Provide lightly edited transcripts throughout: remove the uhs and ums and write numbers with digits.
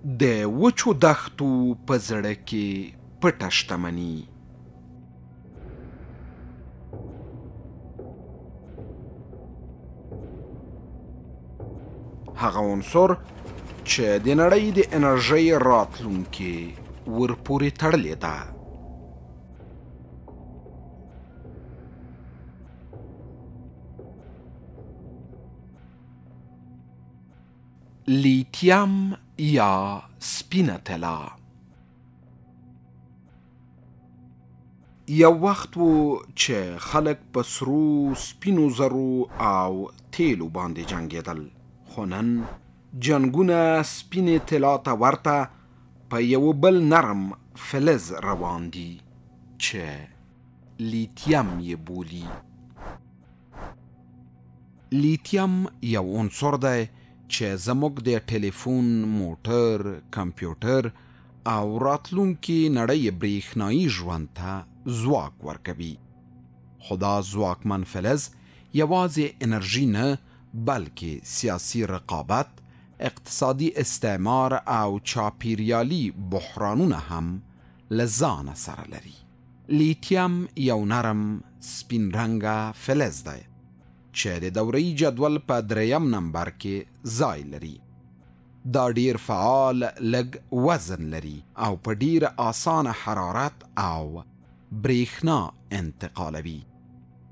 د وچو دښتو په زړه کې پټه شتمني. هغه عنصر چې د نړۍ د انرژۍ راتلونکې ورپورې تړلې ده. لیتیم یا سپینه طلا. یو وخت و چې خلک په سرو سپینو زرو او تیلو باندې جنګېدل، خو نن جنګونه سپینې طلا ته ورته په یو بل نرم فلز روان دي چې لیتیم یې بولي. لیتیم یو عنصر دی چې زموږ د ټلیفون، موټر، کمپیوټر او راتلونکي نړۍ برېښنایي ژوند ته ځواک ورکوي. خو دا ځواکمن فلز یوازې انرژي نه بلکې سیاسي رقابت، اقتصادي استعمار او چاپیریالي بحرانونه هم له ځانه سره لري. لیتیم یو نرم سپین رنګه فلز دی چې د دوره‌یي جدول په 3 نمبر کې ځای لري. دا ډیر فعال، لږ وزن لري او په ډیر آسانه حرارت او برېښنا انتقالوي.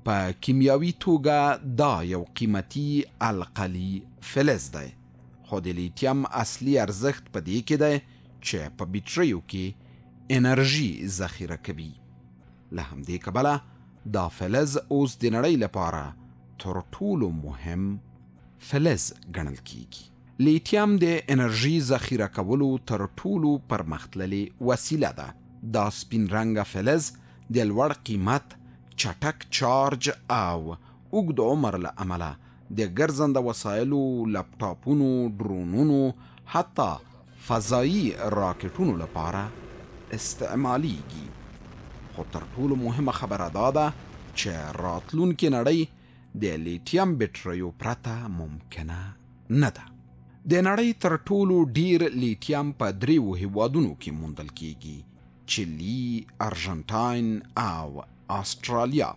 په کیمیاوي توګه دا یو قیمتي القلي فلز دی، خو د لیتیم اصلي ارزښت په دې کې دی چې په بیټریو کې انرژي ذخیره کوي. له همدې کبله دا فلز اوس د نړۍ لپاره تر ټولو مهم فلز ګڼل کیږي. لیتیم د انرژي ذخیره کولو تر ټولو پرمختللې وسیله ده. دا سپین رنګه فلز د لوړ قیمت، چټک چارج او اوږد عمر له امله د ګرځنده وسایلو، لپټاپونو، ډرونونو، حتی فضایي راکټونو لپاره استعمالیږي. خو تر ټولو مهمه خبره دا ده چې راتلونکې نړۍ د لیتیم بیټریو پرته ممکنه نه ده. د نړۍ تر ټولو ډیر لیتیم په 3 هیوادونو کې موندل کیږي: چیلي، ارجنټاین او آسترالیا.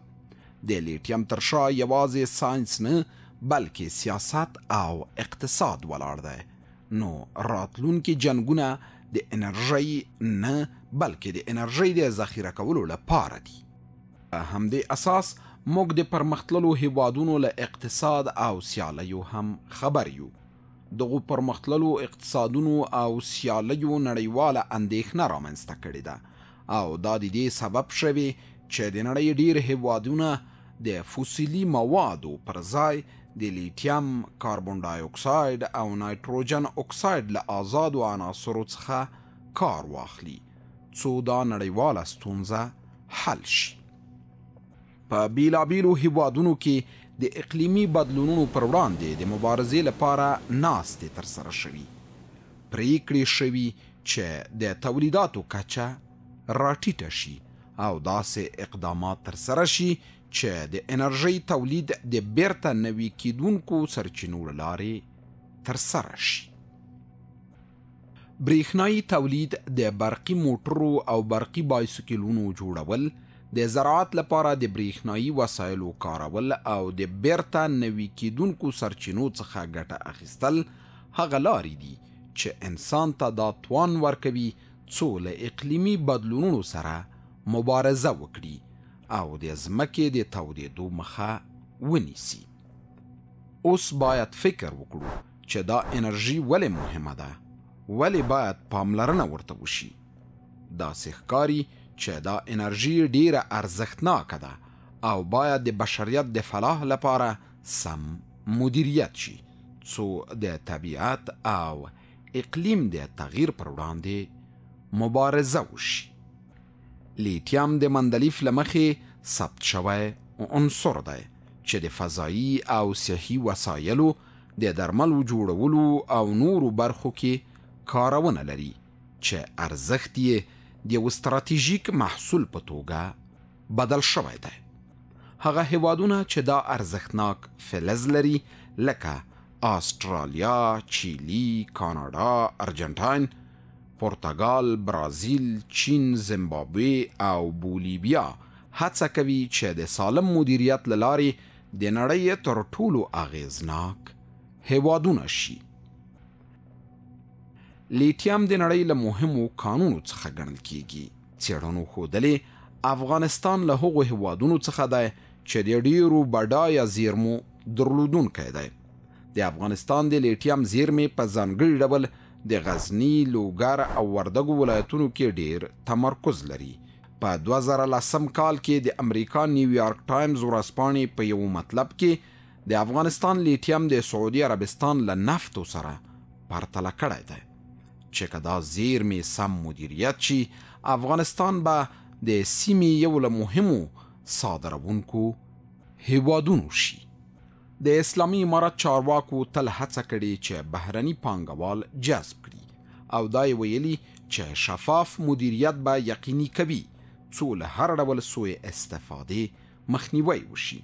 د لیتیم تر شا یوازې ساینس نه بلکې سیاست او اقتصاد ولاړ دی. نو راتلونکي جنګونه د انرژۍ نه بلکې د انرژۍ د ذخیره کولو لپاره دي. په همدې اساس موږ د پرمختللو هیوادونو له اقتصاد او سیالیو هم خبر یو. دغو پرمختللو اقتصادونو او سیالیو نړیواله اندېښنه رامنځته کړې ده او دا د دې سبب شوی چې د نړۍ ډیر هیوادونه د فوسیلي موادو پر ځای د لیتیم، کاربن ډای اکساید او نایتروجن اکساید له آزادو عناصرو څخه کار واخلي څو دا نړیواله ستونزه حل شي. په بیلابیلو هیوادونو کې د اقلیمي بدلونونو پر وړاندې د مبارزې لپاره ناستې ترسره شوي. پریکړې شوي چې د تولیداتو کچه راټیټه شي او داسې اقدامات ترسره شي چې د انرژۍ تولید د بیرته نوي کیدونکو سرچینو له لارې ترسره شي. برېښنایي تولید، د برقي موټرو او برقي بایسکلونو جوړول، د زراعت لپاره د برېښنایي وسایلو کارول او د بیرته نوي کیدونکو سرچینو څخه ګټه اخیستل هغه لارې دي چې انسان ته دا توان ورکوي څو له اقلیمي بدلونونو سره مبارزه وکړي او د ځمکې د تودېدو مخه ونیسي. اوس باید فکر وکړو چې دا انرژي ولې مهمه ده، ولې باید پاملرنه ورته وشي. داسې ښکاري چې دا انرژي ډیره ارزښتناکه ده او باید د بشریت د فلاح لپاره سم مدیریت شي څو د طبیعت او اقلیم د تغییر پر وړاندې مبارزه وشي. لیتیم د مندلیف له مخې ثبت شوی عنصر دی چې د فضایي او صحي وسایلو، د درملو جوړولو او نورو برخو کې کارونه لري چې ارزښت یې د یو ستراتیژیک محصول په توګه بدل شوی دی. هغه هیوادونه چې دا ارزښتناک فلز لري لکه آسترالیا، چیلي، کاناډا، ارجنټاین پرتګال، برازیل، چین، زیمبابوې او بولیویا هڅه کوي چې د سالم مدیریت له لارې د نړۍ تر ټولو اغیزناک هیوادونه شي. لیتیم د نړۍ له مهمو کانونو څخه ګڼل کیږي. څېړنو ښودلې افغانستان له هغو هیوادونو څخه دی چې د ډیرو بډایه زیرمو درلودونکی دی. د افغانستان د لیتیم زیرمې په ځانګړي ډول د غزني، لوګر او وردګو ولایتونو کې ډیر تمرکز لري. په 2010 کال کې د امریکا نیویارک ټایمز ورځپاڼې په یو مطلب کې د افغانستان لیتیم د سعودي عربستان له نفتو سره پرتله کړی دی چې که دا زیرمې سم مدیریت شي، افغانستان به د سیمې یو له مهمو صادروونکو هیوادونو شي. د اسلامي امارت چارواکو تل هڅه کړې چې بهرني پانګوال جذب کړي او دا یې ویلي چې شفاف مدیریت به یقیني کوي څو له هر ډول سوء استفادې مخنیوی وشي.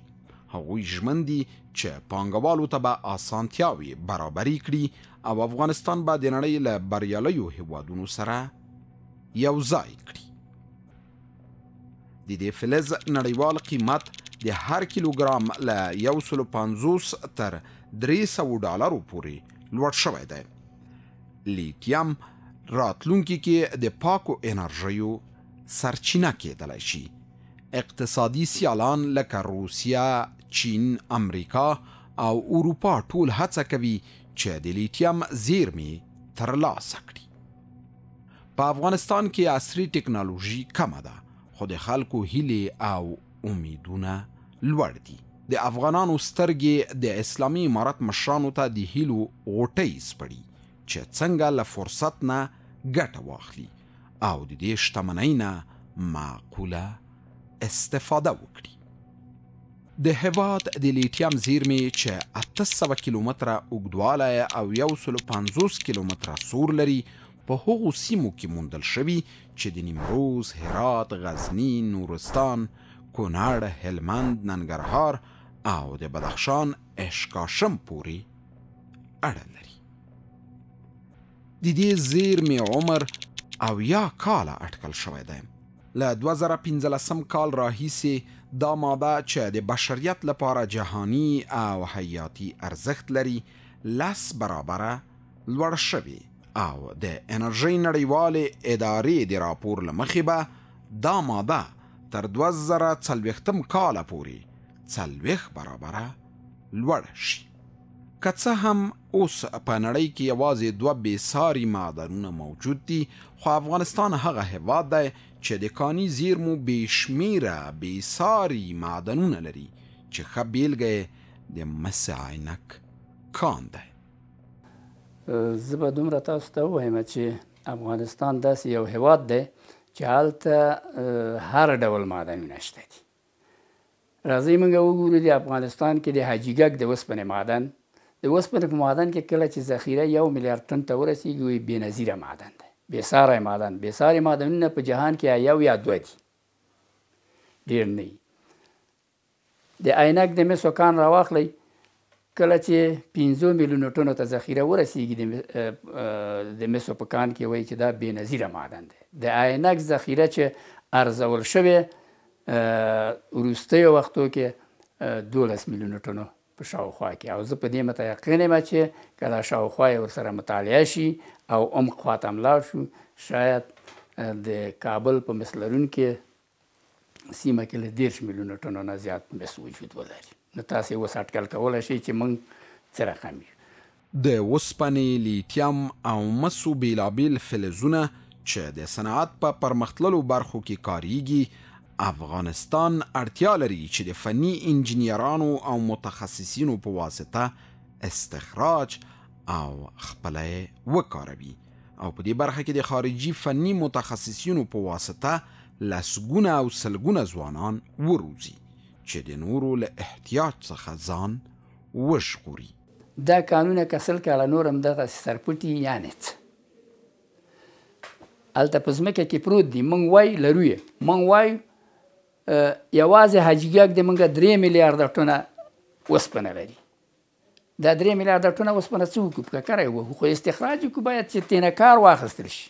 هغوی ژمن دي چې پانګوالو ته به اسانتیاوې برابري کړي او افغانستان به د نړۍ له بریالیو هیوادونو سره یو ځای کړي. د دې فلز نړیوال قیمت د هر کیلوګرام له 150 تر 300 ډالرو پورې لوړ شوی دی. لیتیم راتلونکي کې د پاکو انرژیو سرچینه کېدلی شي. اقتصادي سیالان لکه روسیه، چین، امریکا او اروپا ټول هڅه کوي چې د لیتیم زیرمې ترلاسه کړي. په افغانستان کې عصري ټکنالوژي کمه ده، خو د خلکو هیلې او امیدونه لوړ دي. د افغانانو سترګې د اسلامي امارت مشرانو ته د هیلو غوټۍ سپړي چې څنګه له فرصت نه ګټه واخلي او د دې شتمنۍ نه معقوله استفاده وکړي. د هېواد د لیتیم زیرمې چې 800 کیلومتره اوږدوالی او 150 کیلومتره سور لري په هغو سیمو کې موندل شوي چې د نیمروز، هرات، غزني، نورستان، کونړ، هلمند، ننګرهار او د بدخشان اشکاشم پورې اړه لري. د دې زیرمې عمر 70 کاله اټکل شوی دی. له 2015 کال راهیسې دا ماده چې د بشریت لپاره جهانی او حیاتي ارزښت لري 10 برابره لوړ شوي او د انرژۍ نړیوالې ادارې د راپور له مخې به دا ماده تر 2040 کاله پورې 40 برابره لوړه شي. که څه هم اوس په نړۍ کې یوازې 2 بېساري معدنونه موجود دي، خو افغانستان هغه هېواد دی چې د کاني زیرمو بېشمېره بېساري معدنونه لري چې ښه بیلګه یې د مس عینک کان دی. زه به دومره تاسو ته ووایم چې افغانستان داسې یو هېواد دی چې هلته هر ډول معدنونه شته دي. راځئ موږ وګورو د افغانستان کې د حاجي ګک د اوسپنې معدن، د اوسپنې په معدن کې کله چې ذخیره 1 میلیارډ ټن ته ورسېږي وایي بېنظیره معدن دی، بېساری معدن. بېساري معدنونه په جهان کې یا 1 یا 2 دي، ډېر نه وي. د عینک د مسو کان راواخلئ، کله چې 15 میلیونو ټنو ته ذخیره ورسېږي د مسو په کان کې وایي چې دا بېنظیره معدن دی. د عینک ذخیره چې ارزول شوې وروستیو وختو کې 12 میلیونو ټنو په شاوخوا کې، او زه په دې متیقن یم چې که دا شاوخوا یې ورسره مطالعه شي او عمق خواته هم لاړ شو، شاید د کابل په مس لرونکې سیمه کې له 10 میلیونو ټنو نه زیات مس وجود ولري. نو تاسې اوس اټکل کولی شئ چې موږ څه رقم یو. د اوسپنې، لیتیم او مسو بېلابېل فلزونه چې د صنعت په پرمختللو برخو کې کاریږي، افغانستان اړتیا لري چې د فني انجینرانو او متخصصینو په واسطه استخراج او خپله وکاروي او په دې برخه کې د خارجي فني متخصصینو په واسطه لسګونه او سلګونه ځوانان وروزي چې د نورو له احتیاج څخه ځان وژغوري. دا کانونه که 100 کاله نور هم دغسې سرپټي یعنې څه هلته په ځمکه کې پروت دي. موږ وایو لرو یې، موږ وایو یوازې حاجي ګک د موږ 3 میلیارده ټنه اوسپنه لري. دا 3 میلیارده ټنه اوسپنه څه وکړو؟ په ککره یې ووهو، خو استخراج وکړو، باید چې تېنه کار واخیستل شي.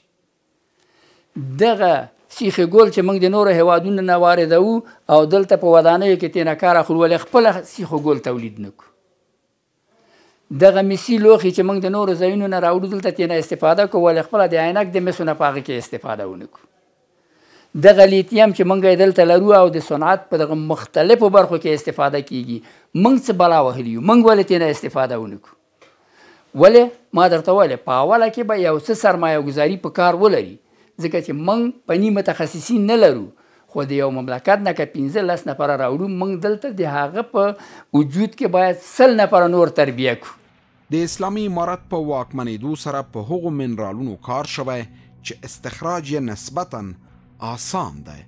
دغه سیخ ګل چې موږ د نورو هیوادونو نه واردوو او دلته په ودانیو کې ترېنه کار اخلو ولې خپله سیخ ګل تولید نه کړو. دغه مسي لوښي چې موږ د نورو ځایونو نه راوړو دلته ترېنه استفاده کړو ولې خپله د عینک د مسو نه په هغه کې استفاده ونه کړو. دغه لیتیم چې موږ یې دلته لرو او د صنعت په دغه مختلفو برخو کې استفاده کیږي موږ څه بلا وهلي یو موږ ولې ترېنه استفاده ونه کړو. ولې ما درته ویلې په اوله کې به یو څه سرمایه ګزاري په کار ولري ځکه چې موږ پني متخصصین نه لرو خو د یو مملکت نه که 15-10 نفره راوړو موږ دلته د هغه په وجود کې باید 100 نفره نور تربیه کړو. د اسلامي امارت په واکمنېدو سره په هغو منرالونو کار شوی چې استخراج یې نسبتاً آسان دی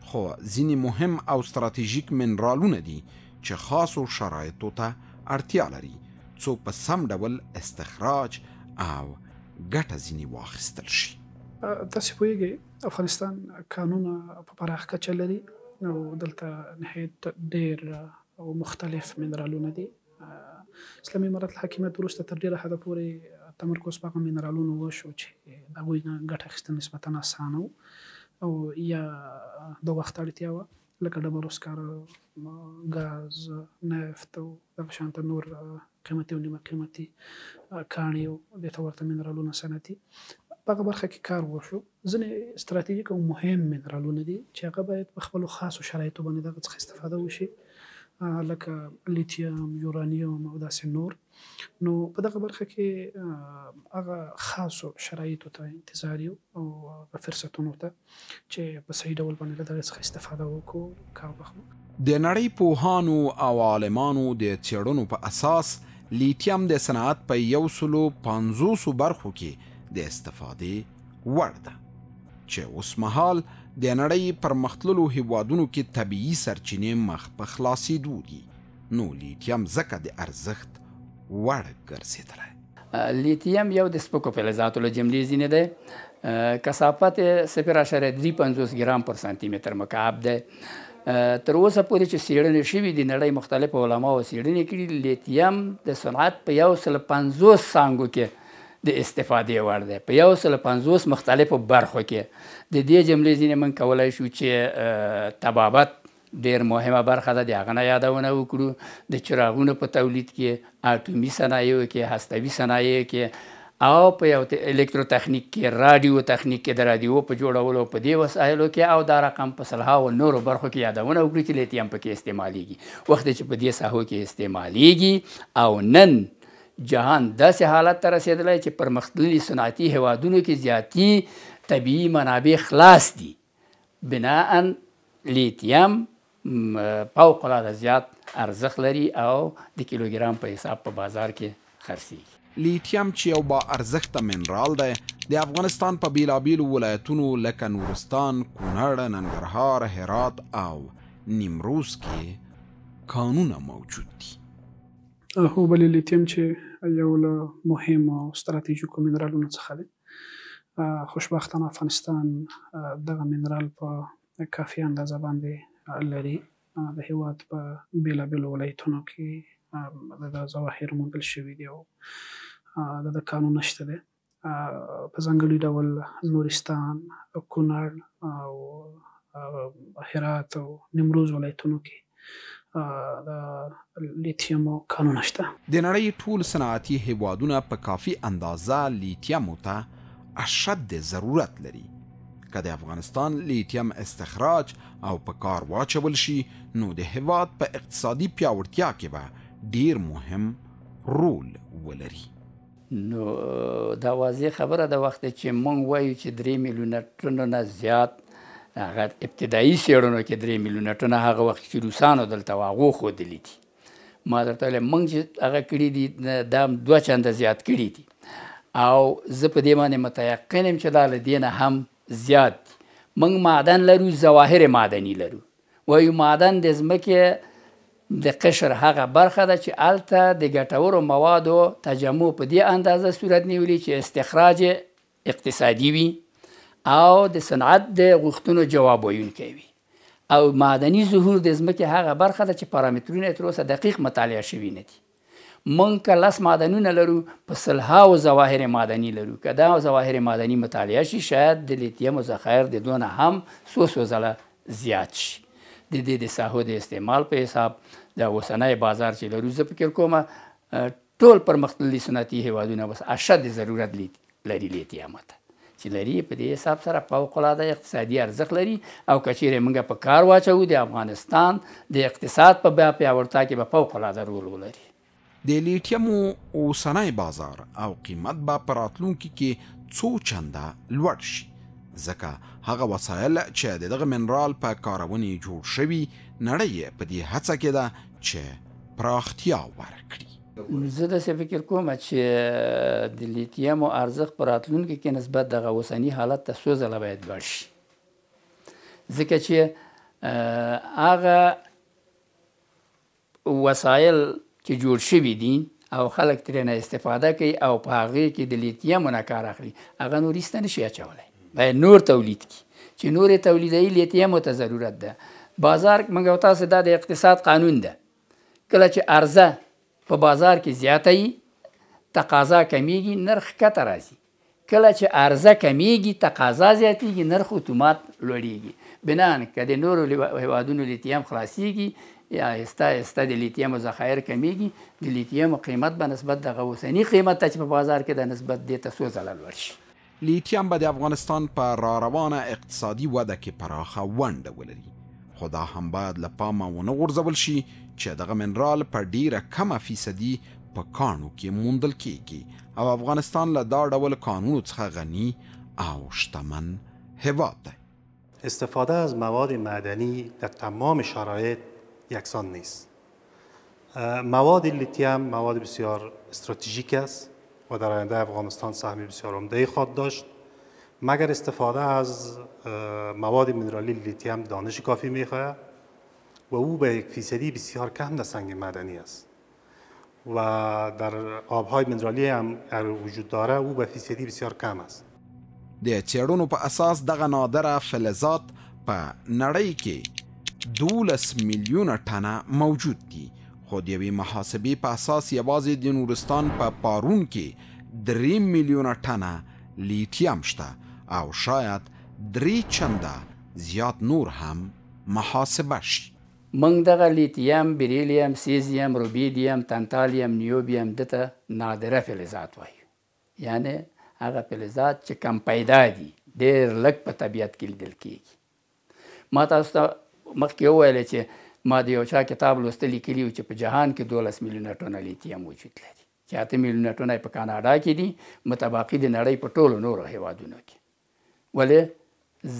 خو ځینې مهم او ستراتیژیک منرالونه دي چې خاصو شرایطو ته اړتیا لري څو په سم ډول استخراج او ګټه ځینې واخیستل شي. تاسې پوهېږئ افغانستان کانونه په پراخ کچه لري او دلته نهایت ډېر مختلف منرالونه دي. اسلامي امارت له حاکمیت وروسته تر ډېره حده پورې تمرکز په هغه منرالونو وشو چې د هغوی نه ګټه اخیستل نسبتا اسانه و او یا د وخت اړتیا وه لکه ډبرو سکاره ګاز نفت او دغه شانته نور قیمتي او نیمه قیمتي کاڼي او دې ته ورته منرالونه صنعتي په هغه برخه کې کار وشو. ځینې ستراتیژیک او مهم منرالونه دي چې هغه باید په خپلو خاصو شرایطو باندې دغه څخه استفاده وشي لکه لیتیم، یورانیم او داسې نور. نو په دغه برخه کې هغه خاصو شرایطو ته انتظار یو او هغه فرصتونو ته چې په صحیح ډول باندې له دغه څخه استفاده وکړو کار وکړو. د نړۍ پوهانو او عالمانو د څېړنو په اساس لیتیم د صنعت په 150 برخو کې د استفادې وړ ده چې اوس مهال د نړۍ پرمختللو هیوادونو کې طبیعي سرچینې مخ په خلاصېدو دي نو لیتیم ځکه د ارزښت وړ ګرځېدلی. لیتیم یو د سپکو فلزاتو له جملې ځینې دی کثافت 0.35 ګرام پر سانتي متر مکعب دی. تر اوسه پورې چې څېړنې شوي دي نړۍ مختلفو علماو څېړنې کړي لیتیم د صنعت په 150 څانګو کې د استفادې وړ دی په 150 مختلفو برخو کې. د دې جملې ځینې موږ کولی شو چې طبابت ډېر مهمه برخه ده د هغه نه یادونه وکړو د چراغونو په تولید کې اټومي صنایعو کې هستوي صنایعو کې او په یو الکترو تخنیک کې رادیو تخنیک کې د رادیو په جوړولو په دې وسایلو کې او دا رقم په سلهاو نورو برخو کې یادونه وکړو چې لیتیم پکې استعمالیږي. وخت چې په دې ساحو کې استعمالیږي او نن جهان داسې حالت ته رسېدلی چې پرمختللي صنعتي هیوادونو کې زیاتي طبیعي منابع خلاص دي بناء لیتیم فوق العاده زیات ارزښت لري او د کیلوګرام په حساب په بازار کې خرڅېږي. لیتیم چې یو با ارزښته منرال دی د افغانستان په بیلابیلو ولایتونو لکه نورستان، کونړ، ننګرهار، هرات او نیمروز کې کانونه موجود دي. هو بلې لیتیم چې یو له مهمو ستراتیژیکو منرالونو څخه دی. خوشبختانه افغانستان دغه منرال په کافي اندازه باندې لري. د هېواد په بېلابېلو ولایتونو کې د ظواهر موندل شوي دي او د کانونه شته دی. په ځانګړي ډول نورستان، کونړ او هرات او نیمروز ولایتونو کې د لیتیمو کانونه شته. د نړۍ ټول صنعتي هیوادونه په کافي اندازه لیتیمو ته اشد ضرورت لري. که د افغانستان لیتیم استخراج او په کار واچول شي نو د هیواد په اقتصادي پیاوړتیا کې به ډیر مهم رول ولري. نو دا واضح خبره ده وخت چې مونږ وایو چې 3 میلیونه ټنو نه زیات هغه ابتدایي څېړنو کې 3 میلیونه ټنه هغه وخت چې روسانو دلته هغو ښودلي دي. ما درته ویلې مونږ چې هغه کړي دي دا 2 چنده زیات کړي دي او زه په دې باندې متیقن یم چې دا له دې نه هم زیات دي. مونږ معدن لرو، ظواهر معدني لرو. وایو معدن د ځمکې د قشر هغه برخه ده چې هلته د ګټورو موادو تجمع په دې اندازه صورت نیولي چې استخراج اقتصادي وي او د صنعت د غوښتنو جواب ویونکی وي. او معدني ظهور د ځمکې هغه برخه ده چې پارامترونه یې تر اوسه دقیق مطالعه شوي نه دي. موږ که 10 معدنونه لرو په سلهاو ظواهر معدني لرو. که دا ظواهر معدني مطالعه شي شاید د لیتیم ذخایر د دونه هم څو ځله زیات شي. د دې د ساحو د استعمال په حساب د اوسنی بازار چې لرو زه فکر کوم ټول پرمختللي صنعتي هیوادونه بس اشد ضرورت لري لیتیم ته چې لري. په دې حساب سره فوق‌العاده اقتصادي ارزښت لري او که چیرې موږ په کار واچوو د افغانستان د اقتصاد په بیا پیاوړتیا کې به فوق‌العاده رول ولري. د لیتیمو اوسنی بازار او قیمت به په راتلونکي کې څو چنده لوړ شي ځکه هغه وسایل چې د دغه منرال په کارونې جوړ شوي نړۍ په دې هڅه کې ده چې پراختیا ورکړي. زه داسې فکر کوم چې د لیتیمو ارزښت په راتلونکي کې نسبت دغه اوسني حالت ته څو ځله باید لوړ شي ځکه چې هغه وسایل چې جوړ شوي دي او خلک ترېنه استفاده کوي او په هغې کې د لیتیمو نه کار اخلي هغه نور ایسته نشي اچولی باید نور تولید کړي چې نور یې تولیدوي لیتیمو ته ضرورت ده. بازار موږ او تاسو دا د اقتصاد قانون ده کله چې عرضه په بازار کې زیاته وي تقاضا کمیږي نرخ کته راځي. کله چې عرضه کمیږي تقاضا زیاتیږي نرخ اتومات لوړیږي. بنان که د نورو هیوادونو لیتیم خلاصیږي یا آهسته د لیتیمو ذخایر کمیږي د لیتیمو قیمت به نسبت دغه اوسني قیمت ته چې په بازار کې د نسبت دې ته څو ځله لوړ شي. لیتیم به د افغانستان په راروانه اقتصادي وده کې پراخه ونډه ولري خو دا هم باید له پامه ونه غورځول شي چې دغه منرال په ډیره کمه فیصدي په کانو کې موندل کیږي او افغانستان له دا ډول کانونو څخه غني او شتمن هیواد دی. استفاده از مواد معدنی در تمام شرایط یکسان نیست. مواد لیتیم مواد بسیار استراتژیک است و در آینده افغانستان سهمی بسیار عمده خواهد داشت. مگر استفاده از مواد منرالی لیتیم دانش کافی میخواهد و او به 1% بسیار کم در سنگ معدنی است و در آبهای منرالی هم وجود داره او به 1% بسیار کم است. د څېړنو په اساس دغه نادره فلزات په نړۍ کې 12 میلیونه ټنه موجود دي خو د یوې محاسبې په اساس یوازې د نورستان په پارون کې 3 میلیونه ټنه لیتیم شته او شاید 3 چنده زیات نور هم محاسبه شي. موږ دغه لیتیم، بریلیم، سیزیم، روبیدیم، تنتالیم، نیوبیم دته نادره فلزات وایو. یعنی هغه فلزات چې کم پیدا دي ډېر لږ په طبیعت کې لیدل کېږي. ما تاسو ته مخکې وویل چې ما د یو چا کتاب لوستلی کلي و چې په جهان کې 12 میلیونه ټنه لیتیم وجود لري چې 8 میلیونه ټنه په کاناډا کې دي متباقي د نړۍ په ټولو نورو هیوادونو کې. ولې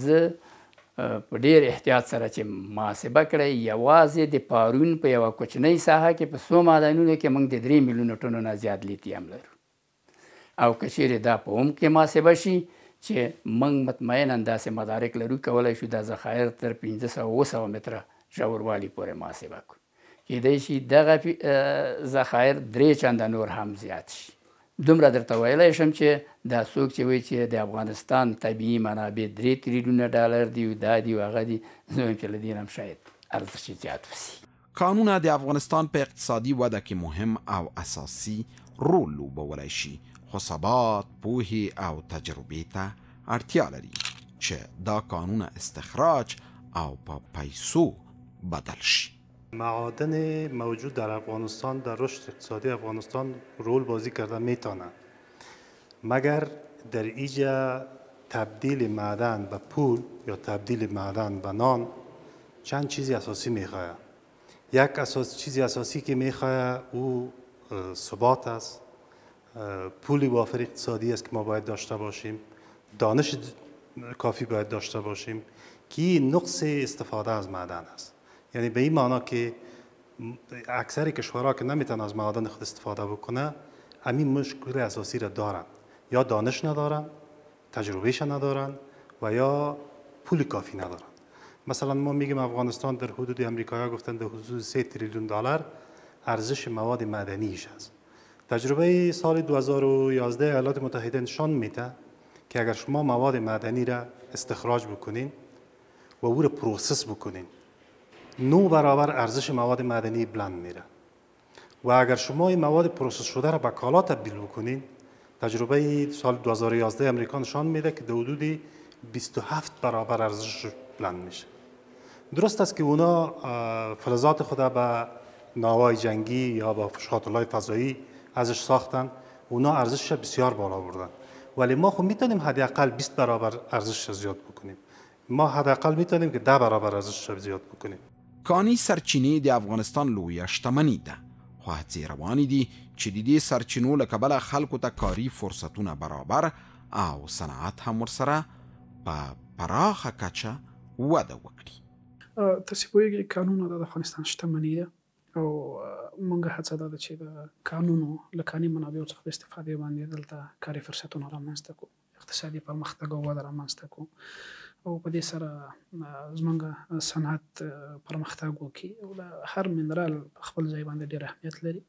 زه په ډېر احتیاط سره چې محاسبه کړی یوازې د پارون په یوه کوچنۍ ساحه کې په څو معدنونو کې موږ د 3 میلیونه ټنو نه زیات لیتیم لرو او که چیرې دا په هم کې محاسبه شي چې موږ مطمئنا داسې مدارک لرو کولی شو دا ذخایر تر 500-700 متره ژوروالي پورې محاسبه کړو. کیدای شي دغه ذخایر 3 چنده نور هم زیات شي. دومره درته ویلی شم چې دا څوک چې وایي چې د افغانستان طبیعي منابع 3 تریلیونه ډالر دي او دا دي او هغه دي زه وایم چې له دې نه هم شاید ارزښت زیات وسي. کانونه د افغانستان په اقتصادي وده کې مهم او اساسي رول لوبولی شي خو ثبات، پوهې او تجربې ته اړتیا لري چې دا کانونه استخراج او په پیسو بدل شي. معادن موجود در افغانستان در رشد اقتصادی افغانستان رول بازی کرده میتونه مگر در ایجا تبدیل معدن به پول یا تبدیل معدن به نان چند چیزی اساسی میخواه. یک چیزی اساسی که میخواه او ثبات است، پولی وافر اقتصادی است که ما باید داشته باشیم، دانش کافی باید داشته باشیم که نقص استفاده از معدن است. یعنی به این معنا که اکثر کشورها که نمیتونن از معادن خود استفاده بکنه همین مشکل اساسی را دارن، یا دانش ندارن، تجربهش ندارن و یا پول کافی ندارن. مثلا ما میگیم افغانستان در حدود امریکایی‌ها گفتن در حدود 3 تریلیون دلار ارزش مواد معدنیش است. تجربه سال 2011 ایالات متحده نشان میده که اگر شما مواد معدنی را استخراج بکنین و او را پروسس بکنین 9 برابر ارزش مواد معدنی بلند میره. و اگر شما این مواد پروسس شده را به کالا تبدیل بکنین، تجربه سال 2011 امریکا نشان میده که در حدود 27 برابر ارزش بلند میشه. درست است که اونا فلزات خود به ناوهای جنگی یا با شاتل‌های فضایی ازش ساختن، اونا ارزشش بسیار بالا بردن، ولی ما خب میتونیم حداقل 20 برابر ارزشش زیاد بکنیم. ما حداقل میتونیم که 10 برابر ارزشش زیاد بکنیم. کاني سرچینې د افغانستان لویه شتمني ده، خو هڅې روانې دي چې د دې سرچینو له کبله خلکو ته کاري فرصتونه برابر او صنعت هم ورسره په پراخه کچه وده وکړي. تاسې پوهېږئ کانونه د افغانستان شتمني ده او موږ هڅه دا ده چې د کانونو له کاني منابعو څخه د استفادې باندې دلته کاري فرصتونه رامنځته کړو، اقتصادي پرمختګ او وده رامنځته کړو او په دې سره زموږ صنعت پرمختګ وکړي او د هر منرال په خپل ځای باندې ډېر اهمیت لري.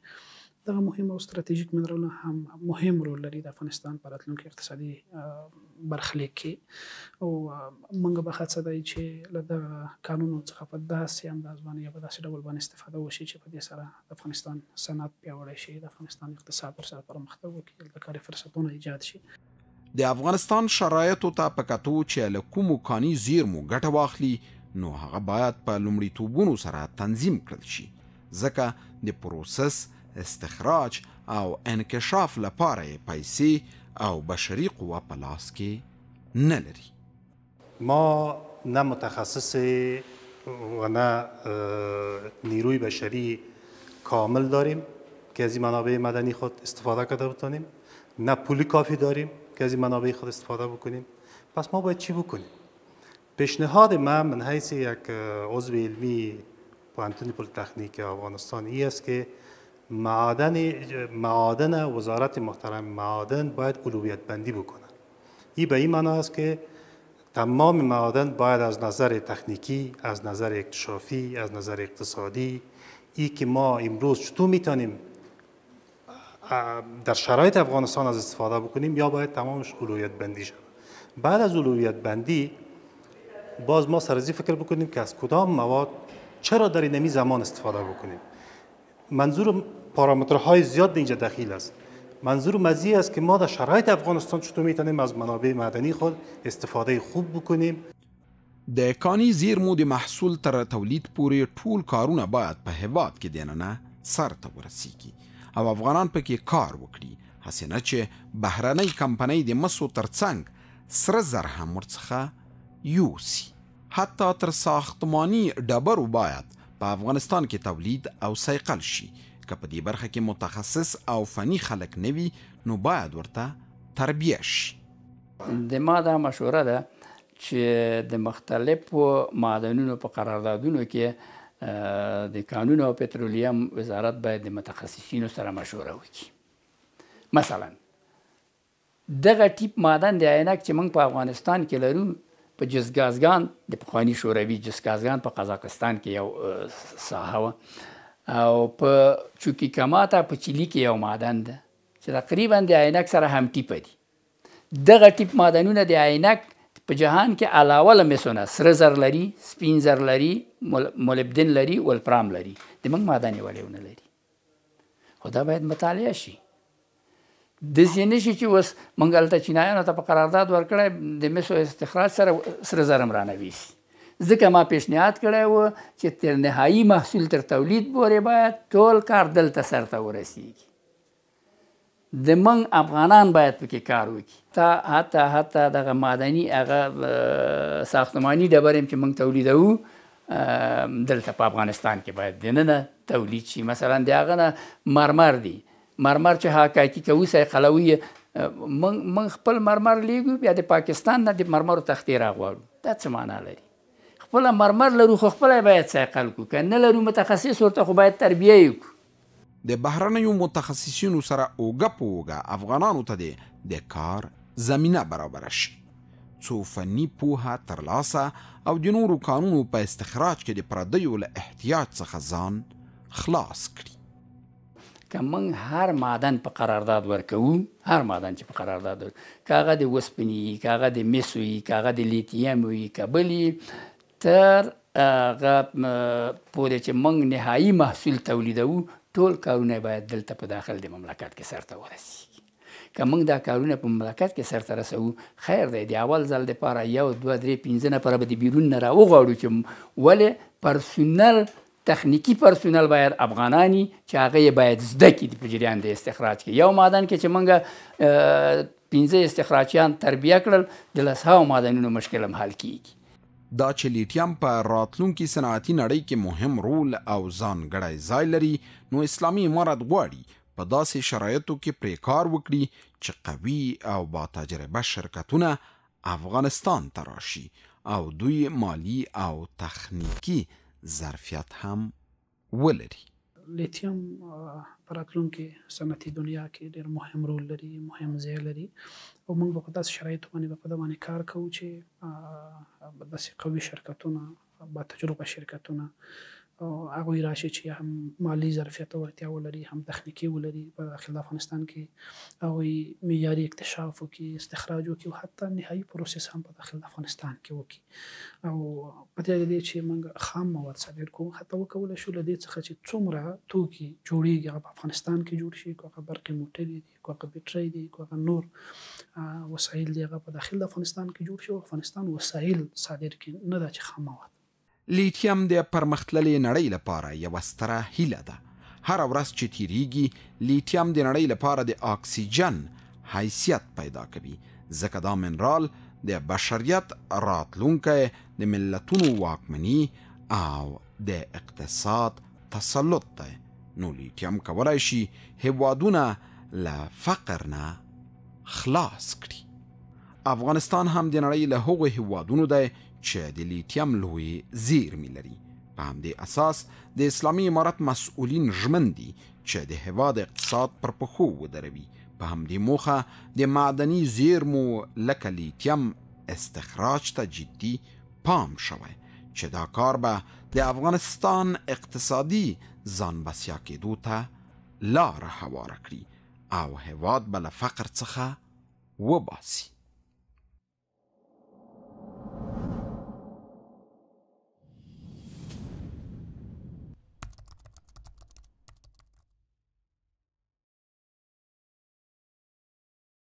دغه مهم او ستراتیژیک منرالونه هم مهم رول لري د افغانستان په راتلونکي اقتصادي برخلیک کې او موږ به هڅه دی چې له دغه کانونو څخه په داسې انداز باندې یا په داسې ډول باندې استفاده وشي چې په دې سره د افغانستان صنعت پیاوړی شي، د افغانستان اقتصاد ورسره پرمختګ وکړي، د کاري فرصتونه ایجاد شي. د افغانستان شرایطو ته په کتو چې له کومو کاني زیرمو ګټه واخلي نو هغه باید په لومړیتوبونو سره تنظیم کړل شي، ځکه د پروسس، استخراج او انکشاف لپاره پیسې او بشري قوه په لاس کې نه لري. ما نه متخصص و نه نیروی بشری کامل داریم که از این منابع مدنی خود استفاده کرده بتونیم، نه پول کافی داریم که از این منابع خود استفاده بکنیم. پس ما باید چی بکنیم؟ پیشنهاد من حیث یک عضو علمی پوهنتون پلی‌تکنیک افغانستان این است که معادن وزارت محترم معادن باید اولویت بندی بکنه. این به این معنی است که تمام معادن باید از نظر تکنیکی، از نظر اکتشافی، از نظر اقتصادی، این که ما امروز چطور میتونیم در شرایط افغانستان از استفاده بکنیم، یا باید تمامش اولویت بندی شود. بعد از اولویت بندی باز ما سرزی فکر بکنیم که از کدام مواد چرا در این زمان استفاده بکنیم. منظور پارامترهای زیاد اینجا دخیل است. منظور مزی است که ما در شرایط افغانستان چطور میتونیم از منابع معدنی خود استفاده خوب بکنیم. د کاني زیرمو د محصول تر تولید پورې ټول کارونه باید په هیواد کې دننه سر ته ورسیږي او افغانان پکې کار وکړي، هسې نه چې بهرنۍ کمپنۍ د مسو ترڅنګ سره زر هم ورڅخه یوسي. حتی تر ساختماني ډبرو باید په افغانستان کې تولید او صیقل شي. که په دې برخه کې متخصص او فني خلک نه وي نو باید ورته تربیه شي. د ما دا مشوره ده چې د مختلفو معدنونو په قراردادونو کې د کانونو او پترولیم وزارت باید د متخصصینو سره مشوره وکړي. مثلا دغه ټیپ معدن د عینک چې موږ په افغانستان کې لرو، په جزګازګان د پخواني شوروي جزګازګان په قزاقستان کې یو ساحه وه او په چوکي کماته په چیلي کې یو معدن ده چې تقریبا د عینک سره هم ټیپه دي. دغه ټیپ معدنونه د عینک په جهان کې علاوه له مسونه سره زر لري، سپین زر لري، مولبدین لري، ولفرام لري، د موږ معدن یې ولې ونه لري. خو دا باید مطالعه شي. داسې نه شي چې اوس موږ هلته چینایانو ته په قرارداد ورکړی د مسو استخراج سره زر هم رانه ویسي. ځکه ما پیشنهاد کړی و چې تر نهایي محصول تر تولید پورې باید ټول کار دلته سرته ورسیږي. د موږ افغانان باید پکې کار وکړي. حتی دغه معدني هغه ساختماني ډبرې چې موږ تولیدوو دلته په افغانستان کې باید دننه تولید شي. مثلا د هغه نه مرمر دي، مرمر چې حکاکي کوو صیقلوي، موږ خپل مرمر لیږو، بیا د پاکستان نه د مرمرو تختې راغواړو. دا څه معنا لري؟ خپل مرمر لرو خو خپل باید صیقل کړو، که نه لرو متخصص ورته خو باید تربیه یې کړو. د بهرنیو متخصصینو سره اوږه په اوږه افغانانو ته د کار زمینه برابره شي، څو فني پوهه ترلاسه او د نورو کانونو په استخراج کې د پردیو له احتیاج څخه ځان خلاص کړي. که موږ هر معدن په قرارداد ورکوو، هر معدن چې په قرارداد ورکوو، که هغه د وسپنې وي، که هغه د مسو وي، که هغه د لیتیم وي، که بل وي، تر هغه پورې چې موږ نهایي محصول تولیدوو ټول کارونه باید دلته په داخل د مملکت کې سرته ورسیږي. که موږ دا کارونه په مملکت کې سرته رسوو خیر دی. د اول ځل دپاره 1 2 3 5 نفره به د بیرون نه راوغواړو چې ولې پرسونل تخنیکی پرسونل باید افغانانی چې هغه یې باید زده کړي په جریان د استخراج کې. یو معدن کې چې موږ 15 استخراجیان تربیه کړل د 100 معدنونو مشکل هم حل کیږي. دا چې لیتیم په راتلونکي صنعتي نړۍ کې مهم رول او ځانګړی ځای لري، نو اسلامي امارت غواړي په داسې شرایطو کې پرې کار وکړي چې قوي او با تجربه شرکتونه افغانستان ته راشي او دوی مالی او تخنیکی ظرفیت هم ولري. لیتیم په راتلونکي صنعتي دنیا کې ډېر مهم رول لري، مهم ځای لري او موږ به په داسې شرایطو باندې په دې باندې کار کوو چې داسې قوي شرکتونه، با تجربه شرکتونه هغوی راشي چې هم مالی ظرفیت او اړتیا ولري، هم تخنیکي ولري، په داخل افغانستان کې هغوی معیاري اکتشاف وکړي، استخراج وکړي او حتی نهایي پروسس هم په داخل افغانستان کې وکړي. او په دې دې چې موږ خام مواد صادر کوو، حتی وکولی شو له دې څخه چې څومره توکي جوړیږي هغه په افغانستان کې جوړ شي، که هغه برقي موټرې دي، که هغه بیټرۍ دي، که هغه نور وسایل دي، هغه په داخل افغانستان کې جوړ شي او افغانستان وسایل صادر کړي، نه دا چې خام مواد. لیتیم د پرمختللې نړۍ لپاره یوه ستره هیله ده. هر ورځ چې تیریږي لیتیم د نړۍ لپاره د اکسیجن حیثیت پیدا کوي، ځکه دا منرال د بشریت راتلونکی، د ملتونو واکمني او د اقتصاد تسلط دی. نو لیتیم کولی شي هیوادونه له فقر نه خلاص کړي. افغانستان هم د نړۍ له هغو هیوادونو دی چې د لیتیم لوی زیرمې لري. په همدې اساس د اسلامي امارت مسؤلین ژمن دي چې د هیواد اقتصاد پر پښو ودروي. په همدې موخه د معدني زیرمو لکه لیتیم استخراج ته جدي پام شوی چې دا کار به د افغانستان اقتصادي ځان بسیا کېدو ته لاره هواره کړي او هیواد به له فقر څخه وباسي.